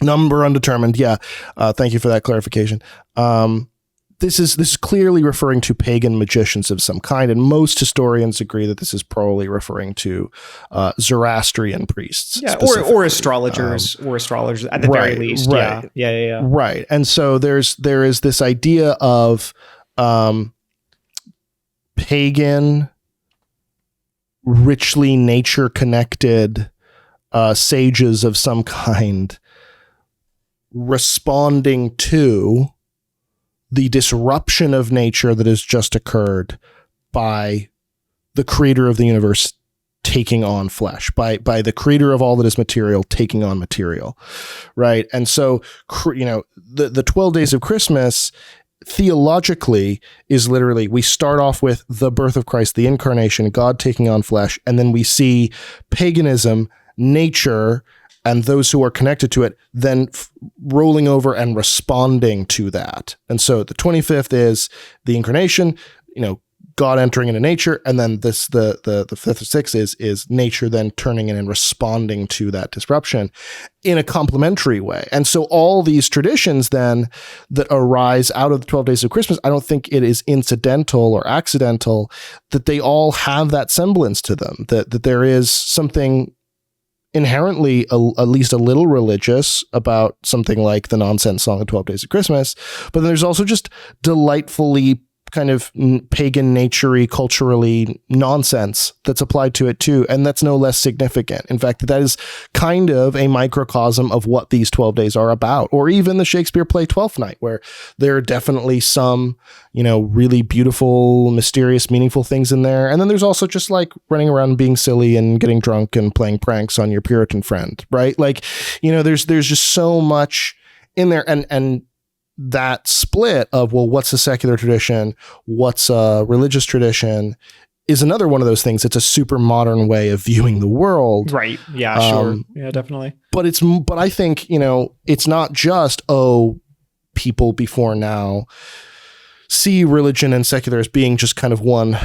Number undetermined. Yeah. Thank you for that clarification. This is clearly referring to pagan magicians of some kind, and most historians agree that this is probably referring to Zoroastrian priests, or astrologers, at the very least. Right. Yeah. Right, and so there is this idea of pagan, richly nature connected sages of some kind responding to the disruption of nature that has just occurred by the creator of the universe taking on flesh, by the creator of all that is material taking on material, right? And so, the 12 days of Christmas theologically is literally, we start off with the birth of Christ, the incarnation, God taking on flesh, and then we see paganism, nature, and those who are connected to it then rolling over and responding to that. And so the 25th is the incarnation, God entering into nature, and then the 5th or 6th is nature then turning in and responding to that disruption in a complementary way. And so all these traditions then that arise out of the 12 days of Christmas, I don't think it is incidental or accidental that they all have that semblance to them, that there is something inherently at least a little religious about something like the nonsense song of 12 Days of Christmas, but then there's also just delightfully kind of pagan, nature-y, culturally nonsense that's applied to it too, and that's no less significant. In fact, that is kind of a microcosm of what these 12 days are about, or even the Shakespeare play Twelfth Night, where there are definitely some, really beautiful, mysterious, meaningful things in there, and then there's also just like running around and being silly and getting drunk and playing pranks on your Puritan friend, right? Like, there's just so much in there, and that split of, well, what's a secular tradition, what's a religious tradition, is another one of those things. It's a super modern way of viewing the world. Right. Yeah, sure. Yeah, definitely. But I think, it's not just, people before now see religion and secular as being just kind of one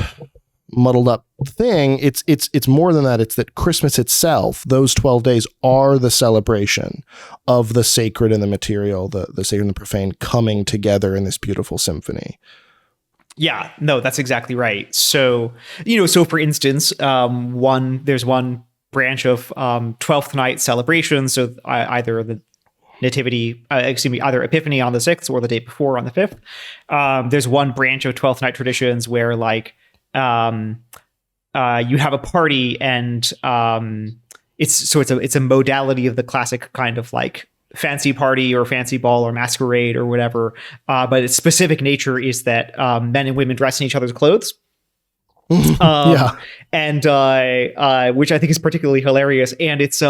muddled up thing. It's more than that. It's that Christmas itself, those 12 days, are the celebration of the sacred and the material, the sacred and the profane coming together in this beautiful symphony. Yeah, no, that's exactly right. So, so for instance, there's one branch of 12th night celebrations. So either the nativity, either Epiphany on the 6th or the day before on the 5th. There's one branch of 12th night traditions where you have a party, and it's a modality of the classic kind of like fancy party or fancy ball or masquerade or whatever. But its specific nature is that men and women dress in each other's clothes. Yeah. And which I think is particularly hilarious. And it's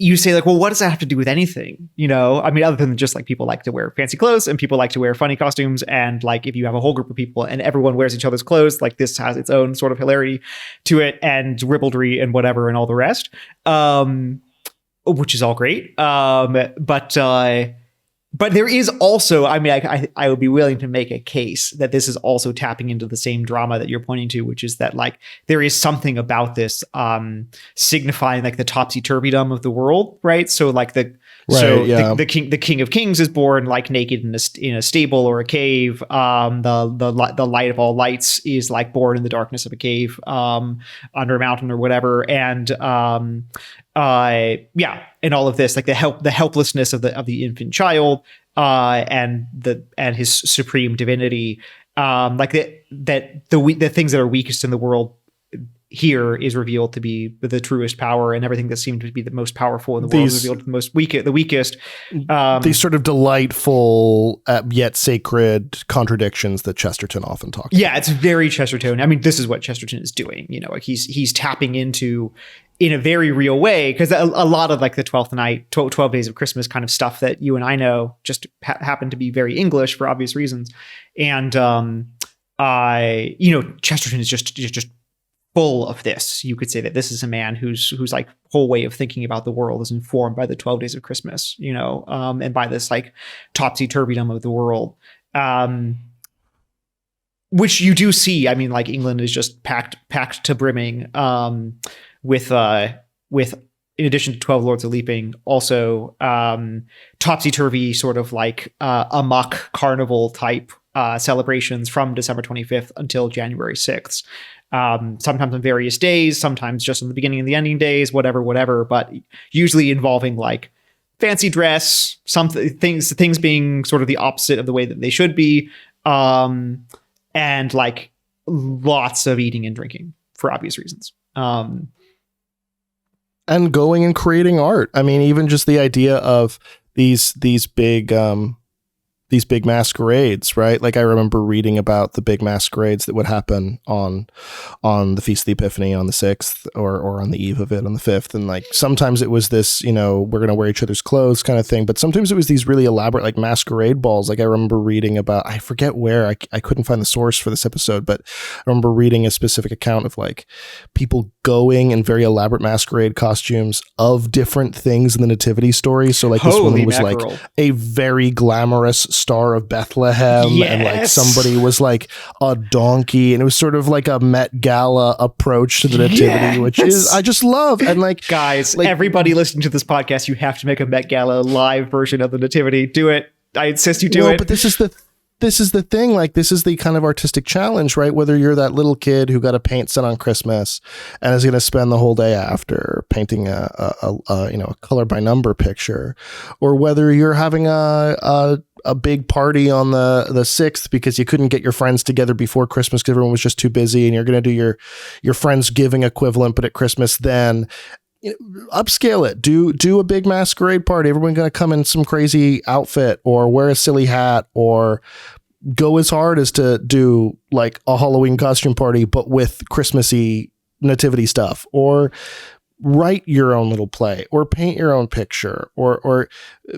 you say like, well, what does that have to do with anything? Other than just like people like to wear fancy clothes and people like to wear funny costumes. And like, if you have a whole group of people and everyone wears each other's clothes, like this has its own sort of hilarity to it and ribaldry and whatever and all the rest, which is all great. But there is also, I would be willing to make a case that this is also tapping into the same drama that you're pointing to, which is that like there is something about this signifying like the topsy-turvydom of the world, right? So like the king of kings is born like naked in a stable or a cave. The light of all lights is like born in the darkness of a cave under a mountain or whatever, and and all of this, like the helplessness of the infant child, and his supreme divinity, like the things that are weakest in the world here is revealed to be the truest power, and everything that seemed to be the most powerful in the world is revealed to the weakest. These sort of delightful yet sacred contradictions that Chesterton often talks about. Yeah, it's very Chesterton. This is what Chesterton is doing. Like he's tapping into, in a very real way, because a lot of like the 12th night, 12 days of Christmas kind of stuff that you and I know just happen to be very English for obvious reasons. And, Chesterton is just full of this. You could say that this is a man whose like whole way of thinking about the world is informed by the 12 days of Christmas, and by this like topsy-turvydom of the world. Which you do see. Like England is just packed to brimming, with in addition to 12 Lords of Leaping, also topsy-turvy sort of like amok carnival type celebrations from December 25th until January 6th. Sometimes on various days, sometimes just on the beginning and the ending days, whatever, but usually involving like fancy dress, things being sort of the opposite of the way that they should be, and like lots of eating and drinking for obvious reasons. And going and creating art. Even just the idea of these big these big masquerades, right? Like I remember reading about the big masquerades that would happen on the Feast of the Epiphany on the 6th or on the eve of it on the 5th. And like sometimes it was this, you know, we're going to wear each other's clothes kind of thing. But sometimes it was these really elaborate like masquerade balls. Like I remember reading about, I forget where, I couldn't find the source for this episode, but I remember reading a specific account of like people going in very elaborate masquerade costumes of different things in the nativity story. So like this woman was mackerel. like a very glamorous Star of Bethlehem, and like somebody was like a donkey, and it was sort of like a Met Gala approach to the nativity, which is I just love. And like guys, like, everybody listening to this podcast, you have to make a Met Gala live version of the nativity. Do it. I insist you do it. But this is the thing, like this is the kind of artistic challenge, right? Whether you're that little kid who got a paint set on Christmas and is going to spend the whole day after painting a color by number picture, or whether you're having a big party on the 6th because you couldn't get your friends together before Christmas because everyone was just too busy, and you're going to do your friends giving equivalent, but at Christmas then. You know, upscale it. Do a big masquerade party. Everyone's going to come in some crazy outfit or wear a silly hat, or go as hard as to do like a Halloween costume party, but with Christmassy nativity stuff, or write your own little play, or paint your own picture, or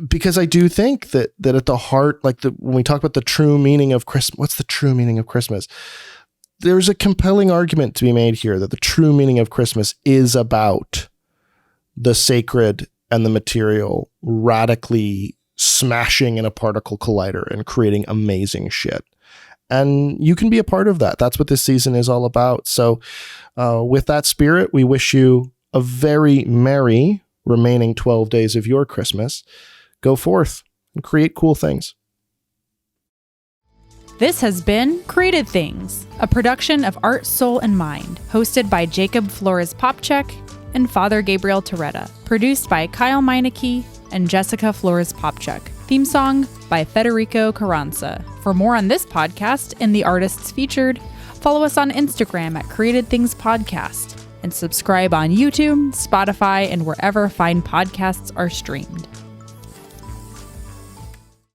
because I do think that at the heart, like when we talk about the true meaning of Christmas, what's the true meaning of Christmas? There's a compelling argument to be made here that the true meaning of Christmas is about the sacred and the material radically smashing in a particle collider and creating amazing shit. And you can be a part of that. That's what this season is all about. So with that spirit, we wish you a very merry remaining 12 days of your Christmas. Go forth and create cool things. This has been Created Things, a production of Art, Soul, and Mind, hosted by Jacob Flores Popchek and Father Gabriel Toretta, produced by Kyle Meineke and Jessica Flores Popchek. Theme song by Federico Carranza. For more on this podcast and the artists featured, follow us on Instagram at Created Things Podcast, and subscribe on YouTube, Spotify, and wherever fine podcasts are streamed.